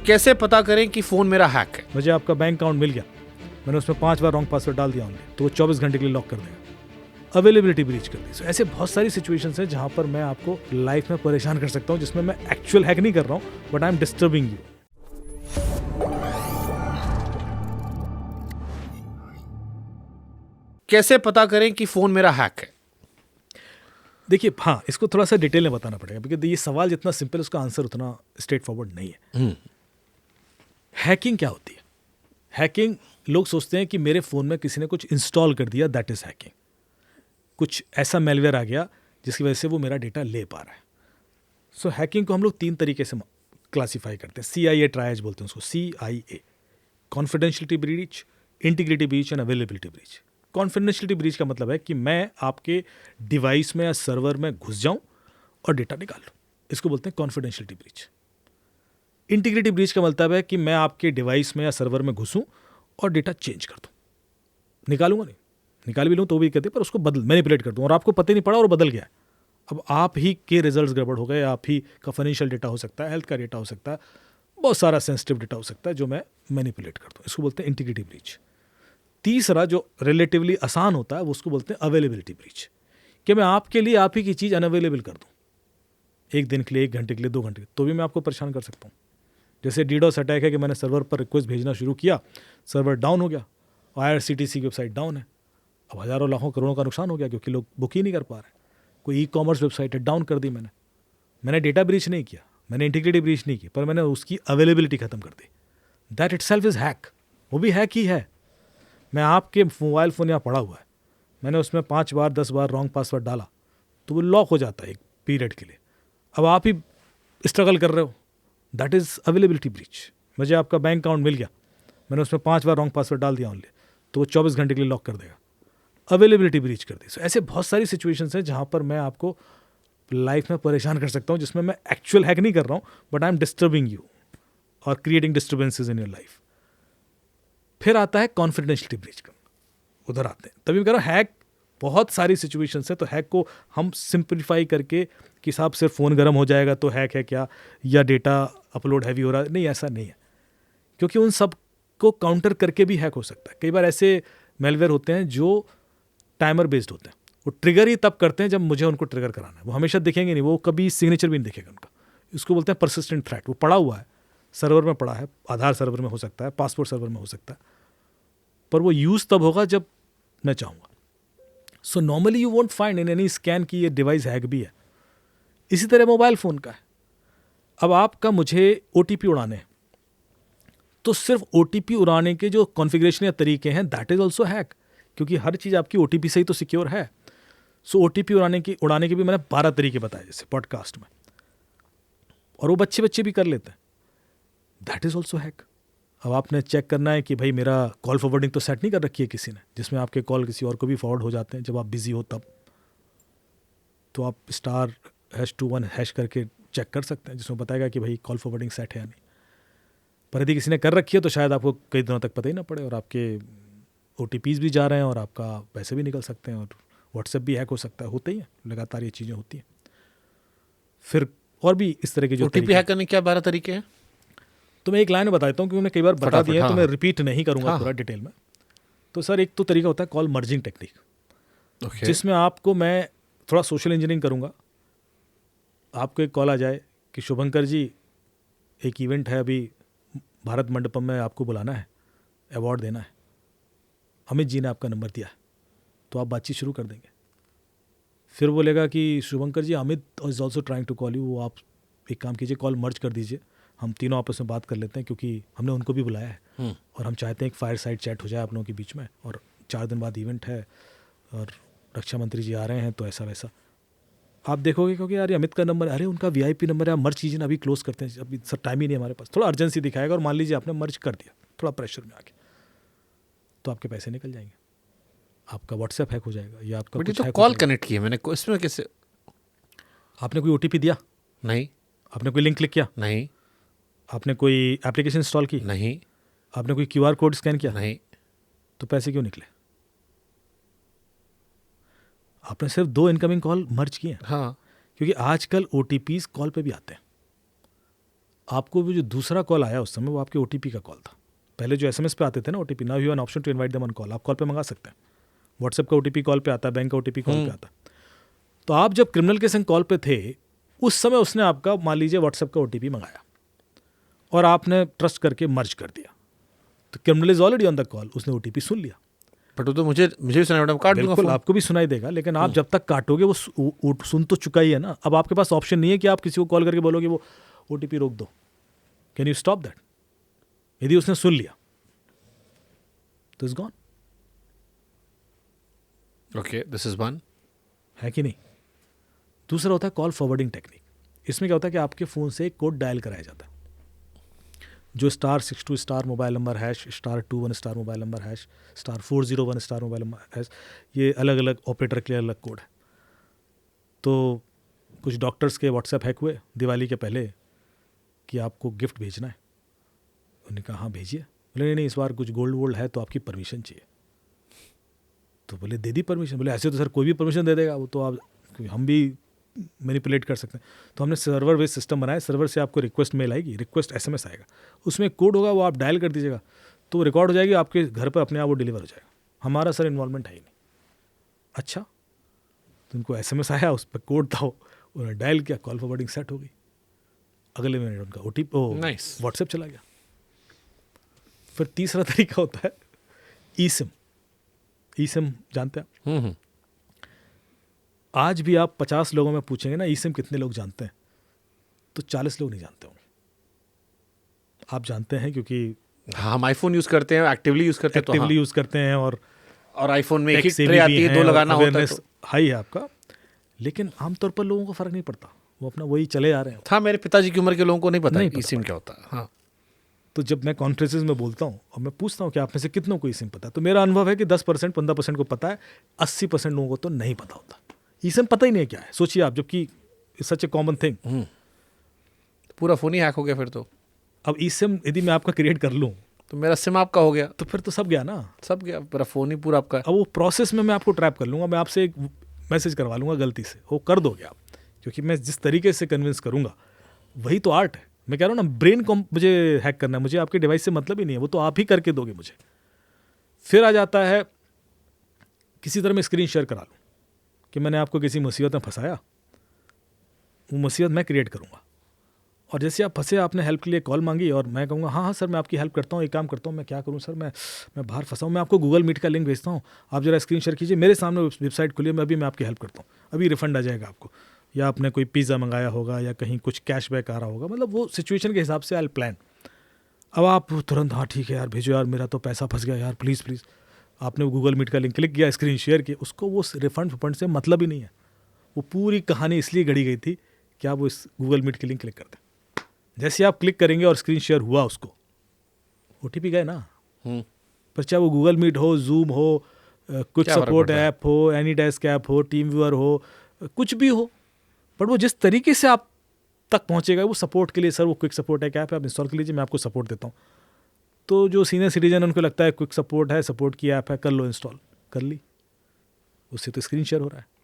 कैसे पता करें कि फ़ोन मेरा हैक है? मुझे आपका बैंक अकाउंट मिल गया, मैंने उसमें 5 बार रॉन्ग पासवर्ड डाल दिया ओनली, तो वो 24 घंटे के लिए लॉक कर देगा, अवेलेबिलिटी ब्रीच कर दी। So, ऐसे बहुत सारी सिचुएशंस हैं जहां पर मैं आपको लाइफ में परेशान कर सकता हूं, जिसमें मैं एक्चुअल हैक नहीं कर रहा हूं, but I am disturbing you. कैसे पता करें कि फ़ोन मेरा हैक है? देखिए, हाँ, इसको थोड़ा सा डिटेल में बताना पड़ेगा, क्योंकि ये सवाल जितना सिंपल है उसका आंसर उतना स्ट्रेट फॉरवर्ड नहीं है। हैकिंग क्या होती है? हैकिंग, लोग सोचते हैं कि मेरे फ़ोन में किसी ने कुछ इंस्टॉल कर दिया, दैट इज़ हैकिंग। कुछ ऐसा मेलवेयर आ गया जिसकी वजह से वो मेरा डेटा ले पा रहा है। सो हैकिंग को हम लोग 3 तरीके से क्लासीफाई करते हैं। CIA ट्रायज बोलते हैं उसको, CIA, confidentiality breach, integrity breach and availability breach. Confidentiality breach का मतलब है कि मैं आपके डिवाइस में या सर्वर में घुस जाऊं और डेटा निकाल लूं, इसको बोलते हैं कॉन्फिडेंशियलिटी ब्रीच। इंटीग्रिटी ब्रीच का मतलब है कि मैं आपके डिवाइस में या सर्वर में घुसूं और डेटा चेंज कर दूं, निकालूंगा नहीं, निकाल भी लूं तो भी कहते पर उसको मैनिपुलेट कर दूं और आपको पता ही नहीं पड़ा और बदल गया। अब आप ही के रिजल्ट्स गड़बड़ हो गए, आप ही का फाइनेंशियल डेटा हो सकता है, हेल्थ का डेटा हो सकता है, बहुत सारा सेंसिटिव डेटा हो सकता है जो मैं मैनिपुलेट कर दूं, इसको बोलते हैं इंटीग्रिटी ब्रीच। तीसरा जो रिलेटिवली आसान होता है वो उसको बोलते हैं अवेलेबिलिटी ब्रीच, कि मैं आपके लिए आप ही की चीज़ अनअवेलेबल कर दूं, 1 दिन के लिए, 1 घंटे के लिए, 2 घंटे के लिए, तो भी मैं आपको परेशान कर सकता हूँ। जैसे DDoS अटैक है कि मैंने सर्वर पर रिक्वेस्ट भेजना शुरू किया, सर्वर डाउन हो गया, IRCTC की वेबसाइट डाउन है, अब हज़ारों लाखों करोड़ों का नुकसान हो गया क्योंकि लोग बुक ही नहीं कर पा रहे। कोई ई-कॉमर्स वेबसाइट है, डाउन कर दी मैंने डेटा ब्रीच नहीं किया, मैंने इंटीग्रिटी ब्रीच नहीं की, पर मैंने उसकी अवेलेबिलिटी खत्म कर दी। दैट इटसेल्फ इज़ हैक, वो भी हैक ही है। मैं आपके मोबाइल फ़ोन यहाँ पड़ा हुआ है, मैंने उसमें 5 बार 10 बार रॉन्ग पासवर्ड डाला तो वो लॉक हो जाता है एक पीरियड के लिए। अब आप ही स्ट्रगल कर रहे हो, दैट इज़ अवेलेबिलिटी ब्रीच। मुझे आपका बैंक अकाउंट मिल गया, मैंने उसमें 5 बार रॉन्ग पासवर्ड डाल दिया ओनली, तो वो 24 घंटे के लिए लॉक कर देगा, अवेलेबिलिटी ब्रीच कर दी। ऐसे बहुत सारी सिचुएशंस हैं जहाँ पर मैं आपको लाइफ में परेशान कर सकता हूँ, जिसमें मैं एक्चुअल हैक नहीं कर रहा हूँ, but I am disturbing you और creating disturbances in your life. फिर आता है कॉन्फिडेंशियलिटी ब्रीच का, उधर आते हैं। तभी मैं कह रहा हूँ हैक बहुत सारी सिचुएशंस है, तो हैक को हम सिंप्लीफाई करके कि साहब सिर्फ फ़ोन गर्म हो जाएगा तो हैक है क्या, या डेटा अपलोड हैवी हो रहा है, नहीं, ऐसा नहीं है, क्योंकि उन सब को काउंटर करके भी हैक हो सकता है। कई बार ऐसे मेलवेयर होते हैं जो टाइमर बेस्ड होते हैं, वो ट्रिगर ही तब करते हैं जब मुझे उनको ट्रिगर कराना है, वो हमेशा दिखेंगे नहीं, वो कभी सिग्नेचर भी नहीं दिखेगा उनका। इसको बोलते हैं परसिस्टेंट थ्रेट। वो पड़ा हुआ है, सर्वर में पड़ा है, आधार सर्वर में हो सकता है, पासपोर्ट सर्वर में हो सकता है, पर वो यूज़ तब होगा जब मैं चाहूँगा। So normally you won't find in any scan की ये डिवाइस हैक भी है। इसी तरह मोबाइल फ़ोन का है। अब आपका मुझे OTP उड़ाने हैं, तो सिर्फ OTP उड़ाने के जो कॉन्फ़िगरेशन या तरीके हैं, दैट इज़ ऑल्सो हैक, क्योंकि हर चीज़ आपकी OTP से ही तो सिक्योर है। सो OTP उड़ाने के भी मैंने 12 तरीके बताए जैसे पॉडकास्ट में, और वो बच्चे भी कर लेते हैं, दैट इज़ ऑल्सो हैक। अब आपने चेक करना है कि भाई मेरा कॉल फॉरवर्डिंग तो सेट नहीं कर रखी है किसी ने, जिसमें आपके कॉल किसी और को भी फॉरवर्ड हो जाते हैं जब आप बिजी हो तब, तो आप *#21# करके चेक कर सकते हैं, जिसमें बताएगा कि भाई कॉल फॉरवर्डिंग सेट है या नहीं। पर यदि किसी ने कर रखी है तो शायद आपको कई दिनों तक पता ही ना पड़े, और आपके OTPs भी जा रहे हैं और आपका पैसे भी निकल सकते हैं, और व्हाट्सएप भी हैक हो सकता है, होते ही हैं, लगातार ये चीज़ें होती हैं। फिर और भी इस तरह के जो OTP हैक करने के क्या 12 तरीके हैं? तो मैं एक लाइन में बताता हूँ, क्योंकि मैंने कई बार बता दिए हैं, तो मैं रिपीट नहीं करूँगा पूरा डिटेल में। तो सर, एक तो तरीका होता है कॉल मर्जिंग टेक्निक, जिसमें आपको मैं थोड़ा सोशल इंजीनियरिंग करूँगा। आपको एक कॉल आ जाए कि शुभंकर जी, एक इवेंट है अभी भारत मंडपम में, आपको बुलाना है, अवार्ड देना है, अमित जी ने आपका नंबर दिया है, तो आप बातचीत शुरू कर देंगे। फिर बोलेगा कि Shubhankar ji, Amit is also trying to call you, आप एक काम कीजिए, कॉल मर्ज कर दीजिए, हम तीनों आपस में बात कर लेते हैं, क्योंकि हमने उनको भी बुलाया है और हम चाहते हैं एक फायर साइड चैट हो जाए आप लोगों के बीच में, और 4 दिन बाद इवेंट है और रक्षा मंत्री जी आ रहे हैं, तो ऐसा वैसा। आप देखोगे क्योंकि यार अमित का नंबर, अरे उनका VIP नंबर है, मर्ज कीजिए ना, अभी क्लोज करते हैं, अभी सर टाइम ही नहीं हमारे पास, थोड़ा अर्जेंसी दिखाएगा, और मान लीजिए आपने मर्ज कर दिया थोड़ा प्रेशर में आके, तो आपके पैसे निकल जाएंगे, आपका व्हाट्सएप हैक हो जाएगा, या आपका कुछ तो कॉल कनेक्ट की है मैंने, इसमें कैसे? आपने कोई OTP दिया? नहीं। आपने कोई लिंक क्लिक किया? नहीं। आपने कोई एप्लीकेशन इंस्टॉल की? नहीं। आपने कोई QR कोड स्कैन किया? नहीं। तो पैसे क्यों निकले? आपने सिर्फ 2 इनकमिंग कॉल मर्ज किए हैं। हाँ, क्योंकि आजकल OTPs कॉल पे भी आते हैं। आपको वो जो दूसरा कॉल आया उस समय वो आपके OTP का कॉल था। पहले जो SMS पे आते थे ना OTP, now you have an option to invite them on call, आप कॉल पे मंगा सकते हैं। व्हाट्सएप का OTP कॉल पे आता है, बैंक का OTP कॉल पे आता है। तो आप जब क्रिमिनल के संग कॉल पे थे उस समय उसने आपका मान लीजिए व्हाट्सएप का OTP मंगाया और आपने ट्रस्ट करके मर्ज कर दिया, तो criminal is already on the call, उसने OTP सुन लिया। बट वो तो मुझे भी सुनाई पड़ा, काट दूंगा बिल्कुल फोन। आपको भी सुनाई देगा, लेकिन आप जब तक काटोगे वो सुन तो चुका ही है ना। अब आपके पास ऑप्शन नहीं है कि आप किसी को कॉल करके बोलोगे वो OTP रोक दो, कैन यू स्टॉप दैट? यदि उसने सुन लिया तो is gone, okay, this is one. है कि नहीं? दूसरा होता है कॉल फॉरवर्डिंग टेक्निक। इसमें क्या होता है कि आपके फ़ोन से एक कोड डायल कराया जाता है, जो *62* mobile number #*21* mobile number *401* mobile number ये अलग अलग ऑपरेटर के लिए अलग कोड है। तो कुछ डॉक्टर्स के व्हाट्सएप हैक हुए दिवाली के पहले कि आपको गिफ्ट भेजना है। उन्होंने कहा हाँ भेजिए। बोले नहीं इस बार कुछ गोल्ड वोल्ड है तो आपकी परमिशन चाहिए। तो बोले दे दी परमिशन। बोले ऐसे तो सर कोई भी परमिशन दे देगा, वो तो आप हम भी मैनिपुलेट कर सकते हैं। तो हमने सर्वर बेस्ड सिस्टम बनाया, सर्वर से आपको रिक्वेस्ट मेल आएगी, रिक्वेस्ट SMS आएगा, उसमें कोड होगा, वो आप डायल कर दीजिएगा तो रिकॉर्ड हो जाएगी, आपके घर पर अपने आप वो डिलीवर हो जाएगा। हमारा सर इन्वॉल्वमेंट है ही नहीं। अच्छा, तो उनको SMS आया, उस पर कोड था, उन्होंने डायल किया, कॉल फॉरवर्डिंग सेट हो गई, अगले मिनट उनका OTP Nice. व्हाट्सएप चला गया। फिर तीसरा तरीका होता है eSIM जानते हैं आप? आज भी आप 50 लोगों में पूछेंगे ना eSIM कितने लोग जानते हैं, तो 40 लोग नहीं जानते होंगे। आप जानते हैं क्योंकि हाँ, हम आईफोन यूज करते हैं, एक्टिवली यूज करते हैं, तो एक्टिवली यूज करते हैं और और आईफोन में एक tech ही savvy ट्रे आती भी है, हैं दो और लगाना होता है awareness तो। हाई है आपका। लेकिन आमतौर पर लोगों को फर्क नहीं पड़ता, वो अपना वही चले आ रहे हैं। हाँ, मेरे पिताजी की उम्र के लोगों को नहीं पता नहीं है पता eSIM क्या होता है। हाँ, तो जब मैं कॉन्फ्रेंसेस में बोलता हूँ और मैं पूछता हूँ कि आप में से कितनों को eSIM पता है, तो मेरा अनुभव है कि 10% 15% को पता है, 80% लोगों को तो नहीं पता होता। eSIM पता ही नहीं है क्या है, सोचिए आप, जबकि सच ए कॉमन थिंग। पूरा फोन ही हैक हो गया फिर तो। अब eSIM यदि मैं आपका क्रिएट कर लूँ तो मेरा सिम आपका हो गया, तो फिर तो सब गया ना। सब गया, मेरा फोन ही पूरा आपका है। अब वो प्रोसेस में मैं आपको ट्रैप कर लूँगा, मैं आपसे एक मैसेज करवा लूँगा गलती से, वो कर दोगे आप, क्योंकि मैं जिस तरीके से कन्विंस करूँगा वही तो आर्ट है। मैं कह रहा हूँ ना, ब्रेन को मुझे हैक करना है, मुझे आपके डिवाइस से मतलब ही नहीं है, वो तो आप ही करके दोगे मुझे। फिर आ जाता है किसी तरह मैं स्क्रीन शेयर करा लूँ कि मैंने आपको किसी मुसीबत में फंसाया, वो मुसीबत मैं क्रिएट करूँगा, और जैसे आप फंसे, आपने हेल्प के लिए कॉल मांगी और मैं कहूँगा हाँ हाँ सर मैं आपकी हेल्प करता हूँ, एक काम करता हूँ, मैं क्या करूँ सर, मैं बाहर फंसा हूँ, मैं आपको गूगल मीट का लिंक भेजता हूँ, आप जरा स्क्रीन शेयर कीजिए, मेरे सामने वेबसाइट खुली है, मैं आपकी हेल्प करता हूँ, अभी रिफंड आ जाएगा आपको, या आपने कोई पिज़्ज़ा मंगाया होगा या कहीं कुछ कैशबैक आ रहा होगा, मतलब वो सिचुएशन के हिसाब से आई प्लान। अब आप तुरंत हाँ ठीक है यार भेजो यार, मेरा तो पैसा फंस गया यार, प्लीज़ प्लीज़। आपने वो गूगल मीट का लिंक क्लिक किया, स्क्रीन शेयर किया, उसको वो रिफंड से मतलब ही नहीं है। वो पूरी कहानी इसलिए गढ़ी गई थी कि आप वो इस गूगल मीट के लिंक क्लिक कर दें। जैसे आप क्लिक करेंगे और स्क्रीन शेयर हुआ, उसको OTP गए ना। पर चाहे वो गूगल मीट हो, जूम हो, कुछ क्या फर्क सपोर्ट पड़ता है? ऐप हो, एनी डेस्क ऐप हो, टीम व्यूअर हो, कुछ भी हो, बट वो जिस तरीके से आप तक पहुंचेगा, वो सपोर्ट के लिए सर वो क्विक सपोर्ट एक ऐप है, आप इंस्टॉल कर लीजिए, मैं आपको सपोर्ट देता हूँ। तो जो सीनियर सिटीजन उनको लगता है क्विक सपोर्ट है, सपोर्ट की ऐप है, कर लो इंस्टॉल, कर ली, उससे तो स्क्रीन शेयर हो रहा है।